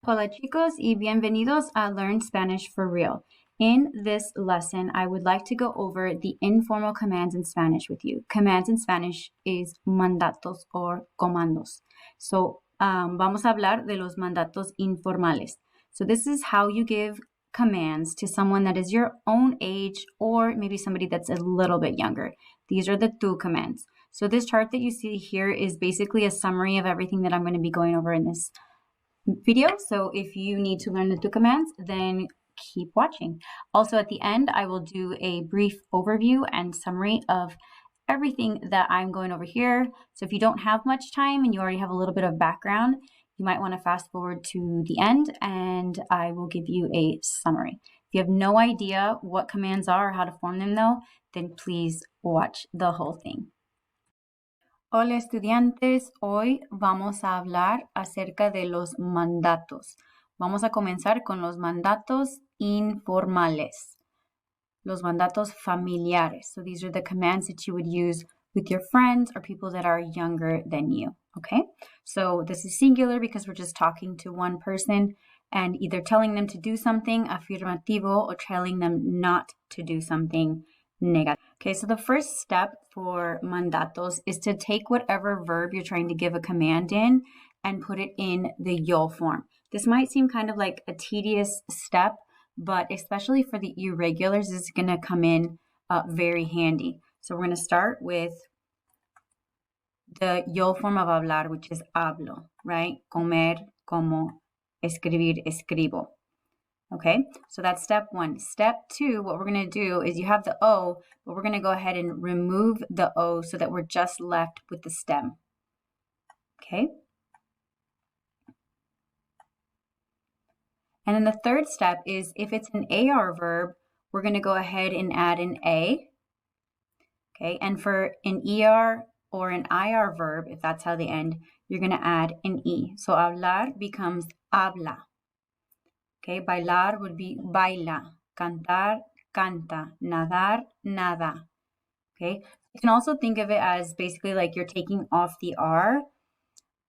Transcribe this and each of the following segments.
Hola chicos y bienvenidos a Learn Spanish for Real. In this lesson, I would like to go over the informal commands in Spanish with you. Commands in Spanish is mandatos or comandos. So, vamos a hablar de los mandatos informales. So this is how you give commands to someone that is your own age or maybe somebody that's a little bit younger. These are the tú commands. So this chart that you see here is basically a summary of everything that I'm going to be going over in this video. So if you need to learn the two commands, then keep watching. Also at the end, I will do a brief overview and summary of everything that I'm going over here. So if you don't have much time and you already have a little bit of background, you might want to fast forward to the end and I will give you a summary. If you have no idea what commands are or how to form them though, then please watch the whole thing. Hola estudiantes, hoy vamos a hablar acerca de los mandatos. Vamos a comenzar con los mandatos informales, los mandatos familiares. So these are the commands that you would use with your friends or people that are younger than you, okay? So this is singular because we're just talking to one person and either telling them to do something afirmativo or telling them not to do something negative. Okay, so the first step for mandatos is to take whatever verb you're trying to give a command in and put it in the yo form. This might seem kind of like a tedious step, but especially for the irregulars, this is going to come in very handy. So we're going to start with the yo form of hablar, which is hablo, right? Comer, como, escribir, escribo. Okay, so that's step one. Step two, what we're going to do is you have the O, but we're going to go ahead and remove the O so that we're just left with the stem. Okay. And then the third step is if it's an AR verb, we're going to go ahead and add an A. Okay, and for an ER or an IR verb, if that's how they end, you're going to add an E. So hablar becomes habla. Okay, bailar would be baila, cantar, canta, nadar, nada. Okay, you can also think of it as basically like you're taking off the R,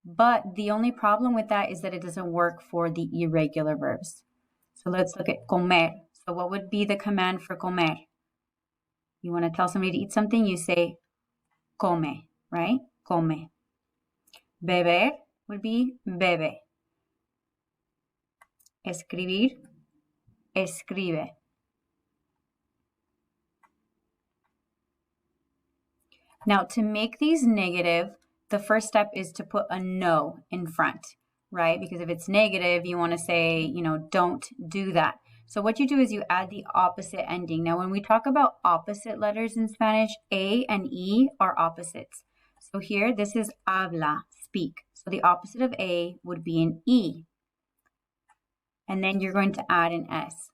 but the only problem with that is that it doesn't work for the irregular verbs. So let's look at comer. So what would be the command for comer? You want to tell somebody to eat something, you say come, right? Come. Beber would be bebe. Escribir, escribe. Now, to make these negative, the first step is to put a no in front, right? Because if it's negative, you want to say, don't do that. So what you do is you add the opposite ending. Now, when we talk about opposite letters in Spanish, A and E are opposites. So here, this is habla, speak. So the opposite of A would be an E. And then you're going to add an S.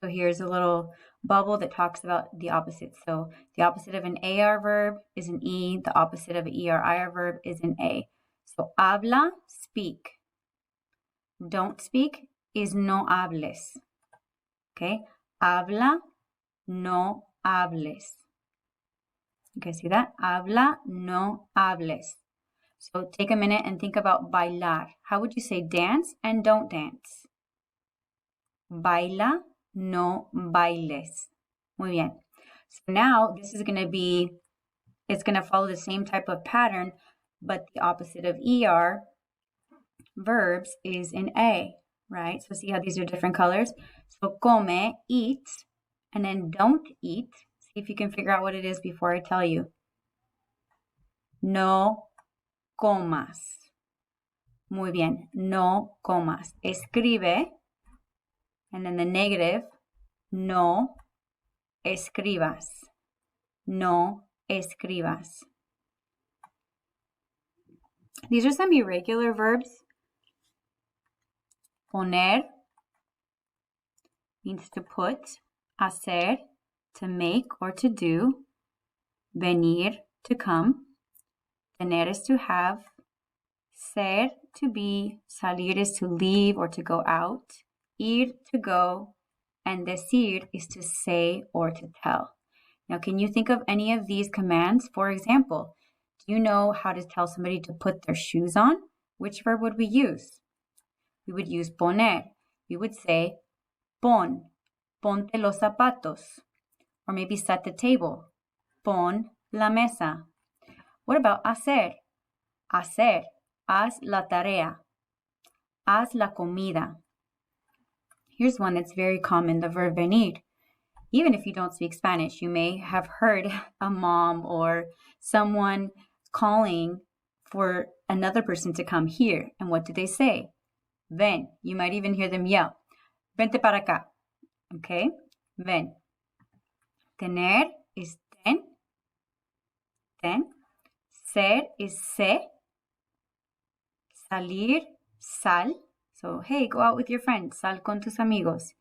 So here's a little bubble that talks about the opposite. So the opposite of an AR verb is an E. The opposite of an ER-IR verb is an A. So habla, speak. Don't speak is no hables. Okay? Habla, no hables. Okay, see that? Habla, no hables. So take a minute and think about bailar. How would you say dance and don't dance? Baila, no bailes. Muy bien. So now this is going to be, it's going to follow the same type of pattern, but the opposite of ER verbs is an A, right? So see how these are different colors? So come, eat, and then don't eat. See if you can figure out what it is before I tell you. No comas. Muy bien. No comas. Escribe. And then the negative, no escribas. No escribas. These are some irregular verbs. Poner means to put. Hacer, to make or to do. Venir, to come. Tener is to have. Ser, to be. Salir is to leave or to go out. Ir, to go, and decir is to say or to tell. Now, can you think of any of these commands? For example, do you know how to tell somebody to put their shoes on? Which verb would we use? we would use poner. We would say, ponte los zapatos. Or maybe set the table, pon la mesa. What about hacer? Hacer, haz la tarea. Haz la comida. Here's one that's very common, the verb venir. Even if you don't speak Spanish, you may have heard a mom or someone calling for another person to come here. And what do they say? Ven. You might even hear them yell, vente para acá. Okay? Ven. Tener is ten. Ser is se. Salir, sal. So, hey, go out with your friends. Sal con tus amigos.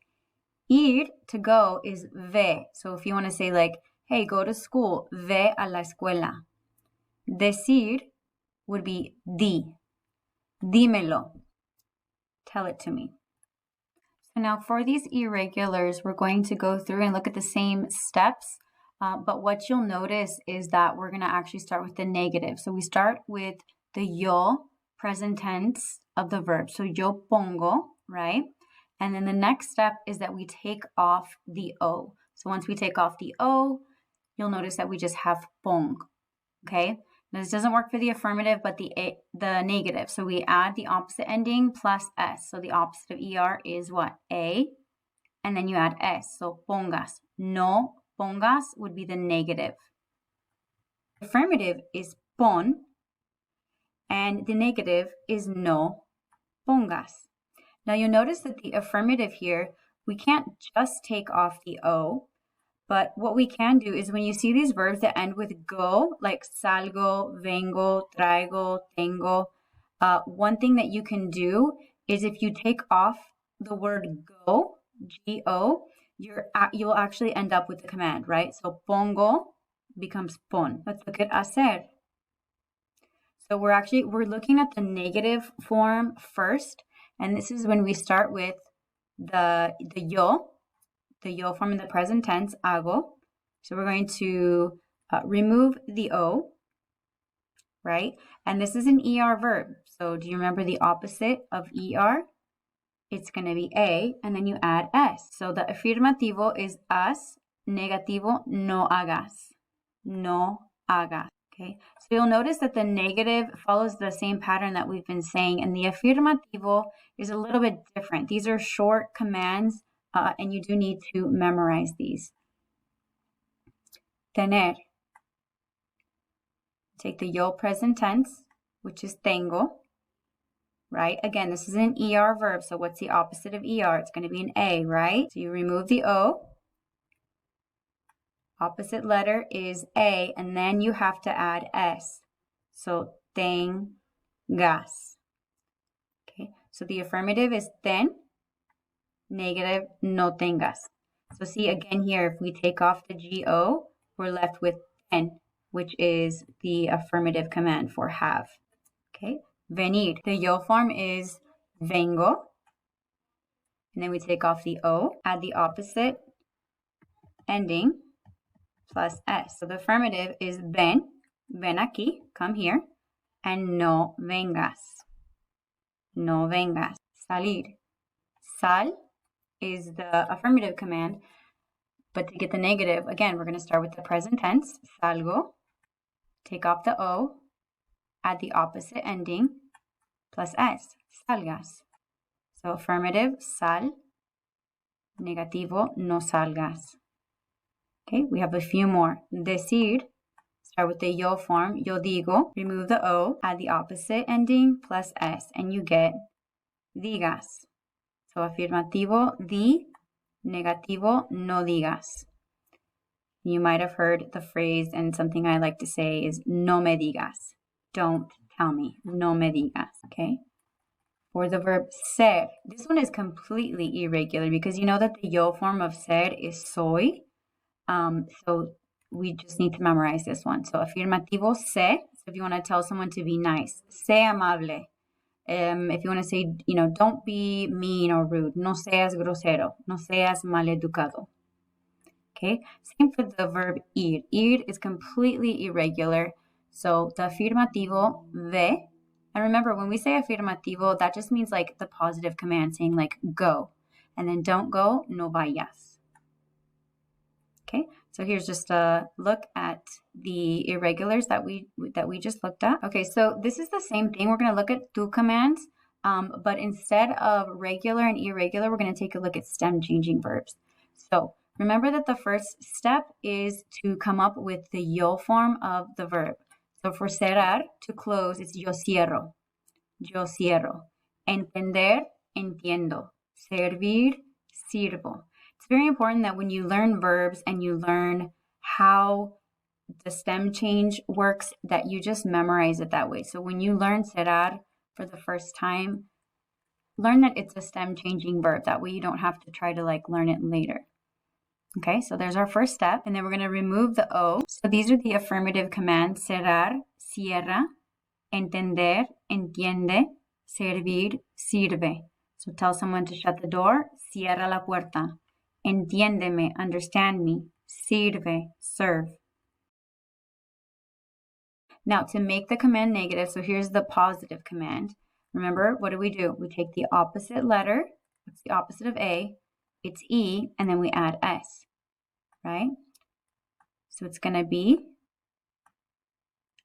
Ir, to go, is ve. So if you want to say like, hey, go to school, ve a la escuela. Decir would be di. Dímelo. Tell it to me. So now for these irregulars, we're going to go through and look at the same steps. But what you'll notice is that we're going to actually start with the negative. So we start with the yo present tense of the verb. So yo pongo, right? And then the next step is that we take off the O. So once we take off the O, you'll notice that we just have pong, okay? Now this doesn't work for the affirmative, but the negative. So we add the opposite ending plus S. So the opposite of ER is what? A, and then you add S. So pongas. No pongas would be the negative. Affirmative is pon, and the negative is no pongas. Now you'll notice that the affirmative here, we can't just take off the O, but what we can do is when you see these verbs that end with go, like salgo, vengo, traigo, tengo, one thing that you can do is if you take off the word go, G-O, you'll actually end up with the command, right? So pongo becomes pon. Let's look at hacer. So we're looking at the negative form first, and this is when we start with the yo form in the present tense, hago. So we're going to remove the O, right? And this is an ER verb. So do you remember the opposite of ER? It's going to be A, and then you add S. So the afirmativo is haz, negativo, no hagas. No hagas. Okay, so you'll notice that the negative follows the same pattern that we've been saying, and the afirmativo is a little bit different. These are short commands, and you do need to memorize these. Tener. Take the yo present tense, which is tengo, right? Again, this is an ER verb, so what's the opposite of ER? It's going to be an A, right? So you remove the O. Opposite letter is A, and then you have to add S. So tengas. Okay, so the affirmative is ten, negative, no tengas. So see again here, if we take off the G-O, we're left with ten, which is the affirmative command for have. Okay, venir. The yo form is vengo. And then we take off the O, add the opposite ending, plus S. So the affirmative is ven aquí, come here, and no vengas. No vengas. Salir. Sal is the affirmative command, but to get the negative, again, we're going to start with the present tense, salgo, take off the O, add the opposite ending, plus S, salgas. So affirmative, sal, negativo, no salgas. Okay, we have a few more. Decir, start with the yo form, yo digo, remove the O, add the opposite ending, plus S, and you get digas. So afirmativo, di, negativo, no digas. You might have heard the phrase, and something I like to say is no me digas. Don't tell me. No me digas, okay? For the verb ser, this one is completely irregular because you know that the yo form of ser is soy. So we just need to memorize this one. So afirmativo se, so if you want to tell someone to be nice, sé amable. If you want to say, don't be mean or rude, no seas grosero, no seas maleducado. Okay, same for the verb ir. Ir is completely irregular. So the afirmativo ve, And remember, when we say afirmativo, that just means like the positive command, saying like go. And then don't go, no vayas. Okay, so here's just a look at the irregulars that we just looked at. Okay, so this is the same thing. We're going to look at tu commands, but instead of regular and irregular, we're going to take a look at stem changing verbs. So remember that the first step is to come up with the yo form of the verb. So for cerrar, to close, it's yo cierro. Yo cierro. Entender, entiendo. Servir, sirvo. It's very important that when you learn verbs and you learn how the stem change works, that you just memorize it that way. So when you learn cerrar for the first time, learn that it's a stem changing verb. That way you don't have to try to like learn it later. Okay, so there's our first step, and then we're going to remove the O. So these are the affirmative commands: cerrar, cierra, entender, entiende, servir, sirve. So tell someone to shut the door, cierra la puerta. Entiéndeme, understand me. Sirve, serve. Now to make the command negative, so here's the positive command. Remember, what do? We take the opposite letter. What's the opposite of A? It's E, and then we add S, right? So it's going to be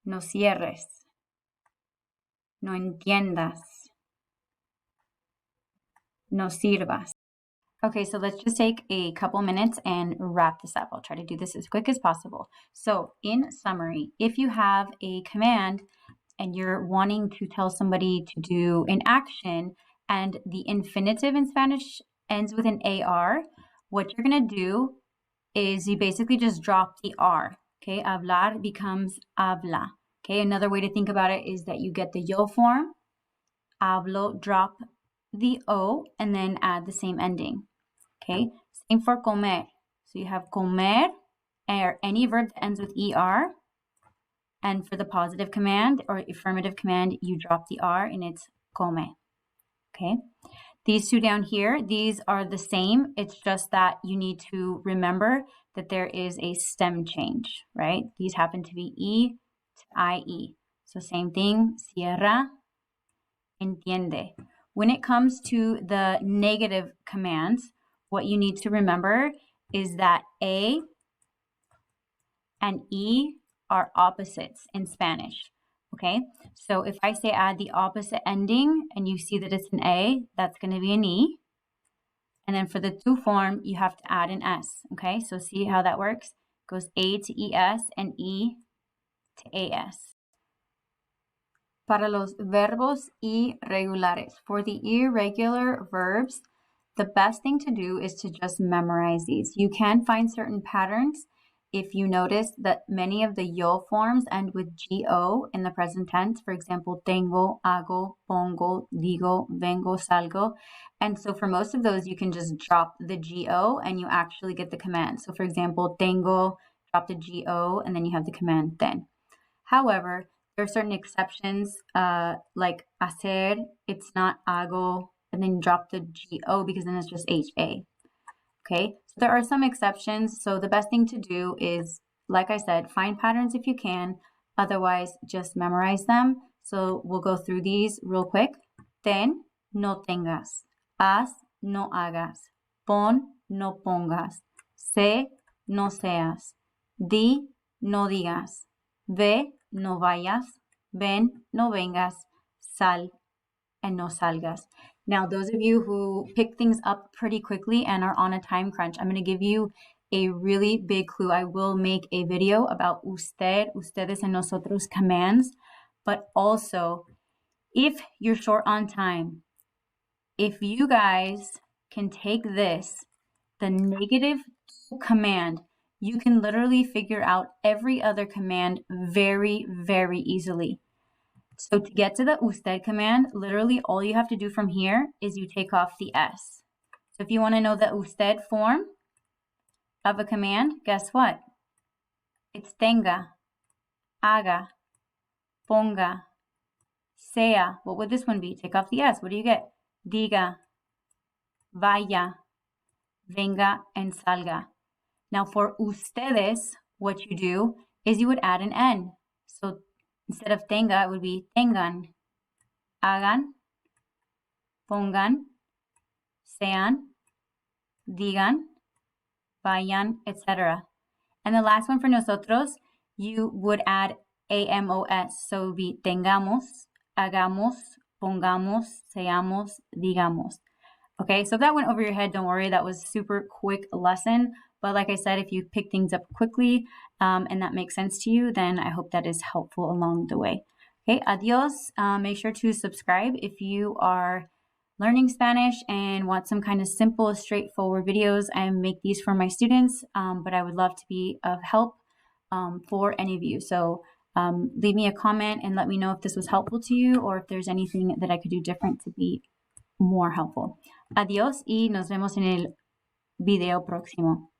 no cierres, no entiendas, no sirvas. Okay, so let's just take a couple minutes and wrap this up. I'll try to do this as quick as possible. So in summary, if you have a command and you're wanting to tell somebody to do an action and the infinitive in Spanish ends with an AR, what you're going to do is you basically just drop the R. Okay, hablar becomes habla. Okay, another way to think about it is that you get the yo form, hablo, drop the O, and then add the same ending. Okay, same for comer. So you have comer, or any verb that ends with ER. And for the positive command or affirmative command, you drop the R and it's come. Okay, these two down here, these are the same. It's just that you need to remember that there is a stem change, right? These happen to be E to IE. So same thing, cierra, entiende. When it comes to the negative commands, what you need to remember is that A and E are opposites in Spanish, okay? So if I say add the opposite ending and you see that it's an A, that's going to be an E. And then for the to form, you have to add an S, okay? So see how that works? It goes A to ES and E to AS. Para los verbos irregulares. For the irregular verbs, the best thing to do is to just memorize these. You can find certain patterns if you notice that many of the yo forms end with go in the present tense. For example, tengo, hago, pongo, digo, vengo, salgo. And so for most of those, you can just drop the go and you actually get the command. So for example, tengo, drop the go, and then you have the command then. However, there are certain exceptions, like hacer, it's not hago, and then drop the go because then it's just HA. Okay, so there are some exceptions. So the best thing to do is, like I said, find patterns if you can. Otherwise, just memorize them. So we'll go through these real quick. Ten, no tengas. Haz, no hagas. Pon, no pongas. Sé, no seas. Di, no digas. Ve, no vayas. Ven, no vengas. Sal, and no salgas. Now, those of you who pick things up pretty quickly and are on a time crunch, I'm going to give you a really big clue. I will make a video about usted, ustedes, and nosotros commands, but also if you're short on time, if you guys can take this, the negative command, you can literally figure out every other command very, very easily. So to get to the usted command, literally all you have to do from here is you take off the S. So if you want to know the usted form of a command, guess what? It's tenga, haga, ponga, sea. What would this one be? Take off the S. What do you get? Diga, vaya, venga, and salga. Now for ustedes, what you do is you would add an N. So instead of tenga, it would be tengan. hagan, pongan, sean, digan, vayan, etc. And the last one for nosotros, you would add AMOS. So it would be tengamos, hagamos, pongamos, seamos, digamos. Okay, so if that went over your head, don't worry. That was a super quick lesson. But like I said, if you pick things up quickly and that makes sense to you, then I hope that is helpful along the way. Okay, adios. Make sure to subscribe if you are learning Spanish and want some kind of simple, straightforward videos. I make these for my students, but I would love to be of help for any of you. So leave me a comment and let me know if this was helpful to you or if there's anything that I could do different to be more helpful. Adiós y nos vemos en el video próximo.